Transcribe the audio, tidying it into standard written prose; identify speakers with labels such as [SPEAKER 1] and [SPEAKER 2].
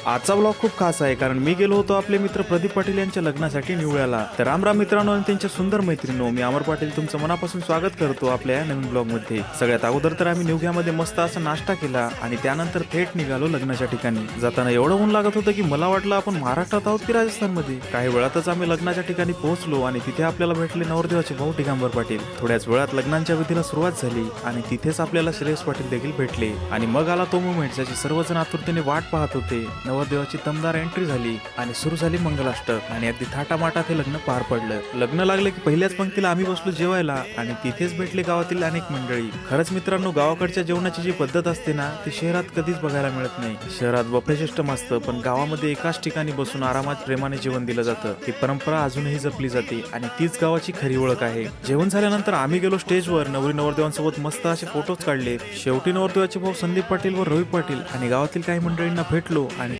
[SPEAKER 1] आजचा ब्लॉग खूप खास आहे कारण मी गेलो होतो आपले मित्र प्रदीप पाटील यांच्या लग्नासाठी निवळ्याला। तर राम राम मित्रांनो आणि त्यांच्या सुंदर मैत्रिणींनो, मी अमर पाटील तुमचं मनापासून स्वागत करतो आपल्या या नवीन ब्लॉग मध्ये। सगळ्यात अगोदर तर आम्ही निवघ्यामध्ये मस्त असा नाश्ता केला आणि त्यानंतर थेट निघालो लग्नाच्या ठिकाणी। जाताना एवढं ऊन लागत होतं की मला वाटलं आपण महाराष्ट्रात आहोत की राजस्थान मध्ये। काही वेळातच आम्ही लग्नाच्या ठिकाणी पोहोचलो आणि तिथे आपल्याला भेटले नवरदेवाचे भाऊ दिगंबर पाटील। थोड्याच वेळात लग्नाच्या विधीला सुरुवात झाली आणि तिथेच आपल्याला श्रेयस पाटील देखील भेटले आणि मग आला तो मोमेंट ज्याची सर्वजण आतुरतेने वाट पाहत होते। नवरदेवाची दमदार एंट्री झाली आणि सुरू झाली मंगलाष्टक आणि अगदी थाटामाटात हे लग्न पार पडलं। लग्न लागले की पहिल्याच पंक्तीला आम्ही बसलो जेवायला आणि तिथेच भेटले गावातील अनेक मंडळी। खरंच मित्रांनो, गावाकडच्या जेवणाची जी पद्धत असते ना ती शहरात कधीच बघायला मिळत नाही। शहरात बफे सिस्टम असतं पण गावामध्ये एकाच ठिकाणी बसून आरामात प्रेमाने जेवण दिलं जातं। ही परंपरा अजूनही जपली जाते आणि तीच गावाची खरी ओळख आहे। जेवण झाल्यानंतर आम्ही गेलो स्टेजवर, नवरी नवरदेवांसोबत मस्त असे फोटोज काढले। शेवटी नवरदेवाचे भाऊ संदीप पाटील व रवी पाटील आणि गावातील काही मंडळींना भेटलो आणि